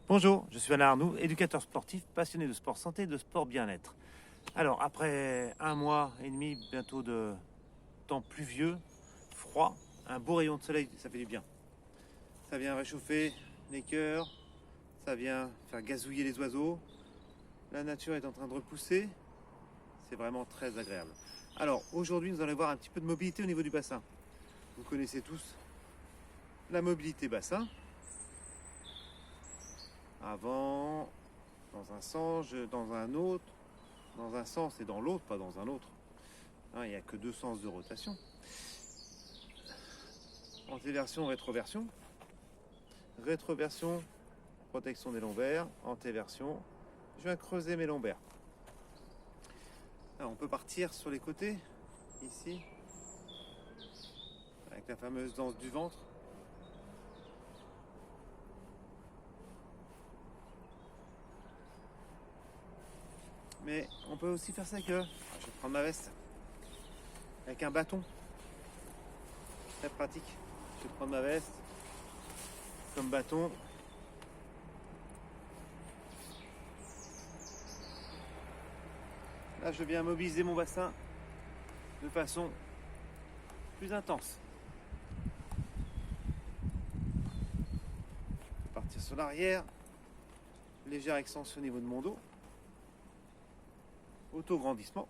Bonjour, je suis Alain Arnoux, éducateur sportif, passionné de sport santé et de sport bien-être. Alors, après un mois et demi bientôt de temps pluvieux, froid, un beau rayon de soleil, ça fait du bien. Ça vient réchauffer les cœurs, ça vient faire gazouiller les oiseaux. La nature est en train de repousser, c'est vraiment très agréable. Alors, aujourd'hui, nous allons voir un petit peu de mobilité au niveau du bassin. Vous connaissez tous la mobilité bassin. Avant, dans un sens, dans un autre, dans un sens et dans l'autre, pas dans un autre. Il n'y a que deux sens de rotation. Antéversion, rétroversion. Rétroversion, protection des lombaires. Antéversion, je viens creuser mes lombaires. Alors, on peut partir sur les côtés, ici, avec la fameuse danse du ventre. Mais on peut aussi faire ça avec, je vais prendre ma veste, avec un bâton. Très pratique. Je vais prendre ma veste comme bâton. Là, je viens mobiliser mon bassin de façon plus intense. Partir sur l'arrière, légère extension au niveau de mon dos, auto-grandissement.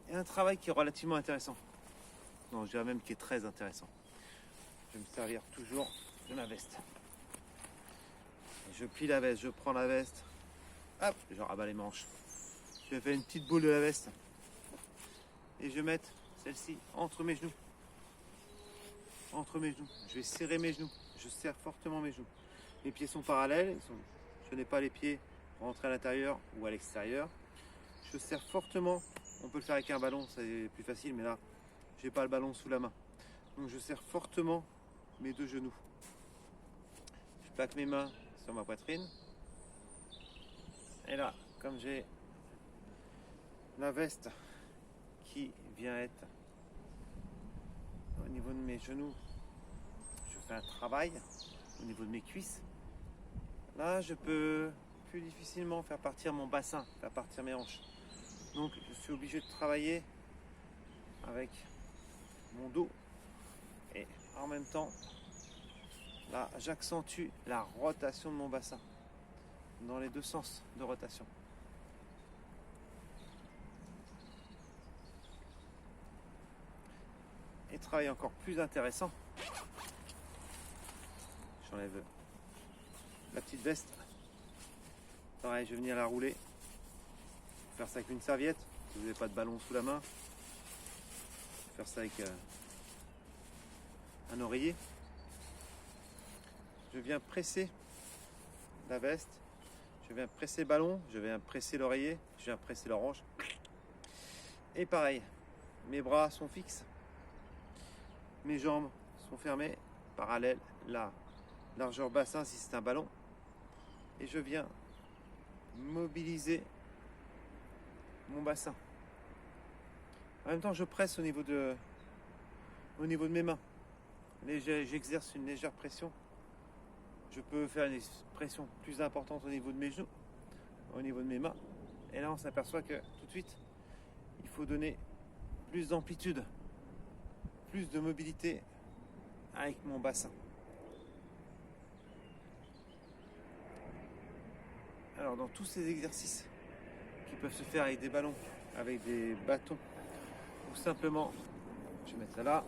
Et un travail qui est relativement intéressant. Non, je dirais même qui est très intéressant. Je vais me servir toujours de ma veste. Je plie la veste, je prends la veste, hop, je rabats les manches. Je vais faire une petite boule de la veste et je vais mettre celle-ci entre mes genoux. Entre mes genoux. Je vais serrer mes genoux. Je serre fortement mes genoux. Mes pieds sont parallèles. Je n'ai pas les pieds rentrés à l'intérieur ou à l'extérieur. Je serre fortement. On peut le faire avec un ballon, c'est plus facile, mais là, je n'ai pas le ballon sous la main. Donc je serre fortement mes deux genoux. Je plaque mes mains sur ma poitrine. Et là, comme j'ai la veste qui vient être au niveau de mes genoux, je fais un travail au niveau de mes cuisses. Là, je peux plus difficilement faire partir mon bassin, faire partir mes hanches. Donc, je suis obligé de travailler avec mon dos. Et en même temps, là, j'accentue la rotation de mon bassin dans les deux sens de rotation. Et travail encore plus intéressant, j'enlève la petite veste. Pareil, je vais venir la rouler. Faire ça avec une serviette. Si vous n'avez pas de ballon sous la main, faire ça avec un oreiller. Je viens presser la veste. Je viens presser le ballon. Je viens presser l'oreiller. Je viens presser l'orange. Et pareil, mes bras sont fixes. Mes jambes sont fermées, parallèles, la largeur bassin si c'est un ballon. Et je viens mobiliser mon bassin. En même temps, je presse au niveau de mes mains. J'exerce une légère pression. Je peux faire une pression plus importante au niveau de mes genoux, au niveau de mes mains. Et là, on s'aperçoit que tout de suite, il faut donner plus d'amplitude, plus de mobilité avec mon bassin. Alors, dans tous ces exercices qui peuvent se faire avec des ballons, avec des bâtons, ou simplement, je vais mettre ça là,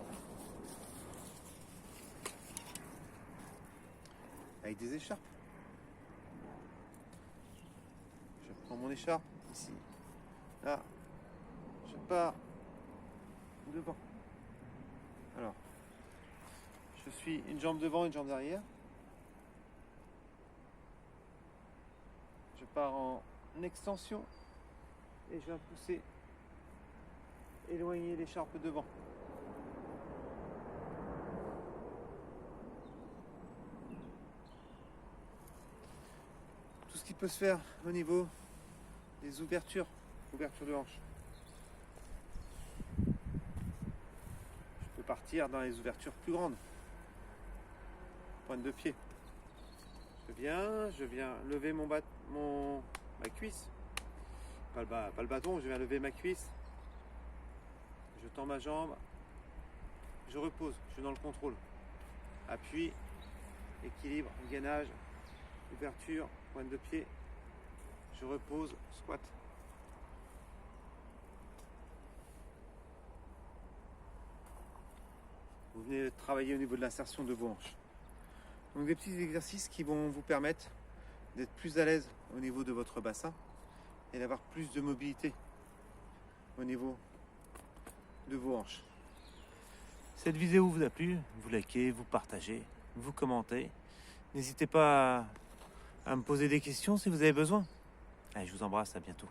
avec des écharpes. Je prends mon écharpe ici, là, je pars devant. Alors, je suis une jambe devant, une jambe derrière. Je pars en extension et je viens pousser, éloigner l'écharpe devant. Tout ce qui peut se faire au niveau des ouvertures de hanches. partir dans les ouvertures plus grandes. Pointe de pied. Je viens lever ma cuisse. Pas le bâton, je viens lever ma cuisse. Je tends ma jambe. Je repose, je suis dans le contrôle. Appui, équilibre, gainage, ouverture, pointe de pied. Je repose, squat. Vous venez travailler au niveau de l'insertion de vos hanches. Donc des petits exercices qui vont vous permettre d'être plus à l'aise au niveau de votre bassin et d'avoir plus de mobilité au niveau de vos hanches. Cette vidéo vous a plu, vous likez, vous partagez, vous commentez. N'hésitez pas à me poser des questions si vous avez besoin. Allez, je vous embrasse, à bientôt.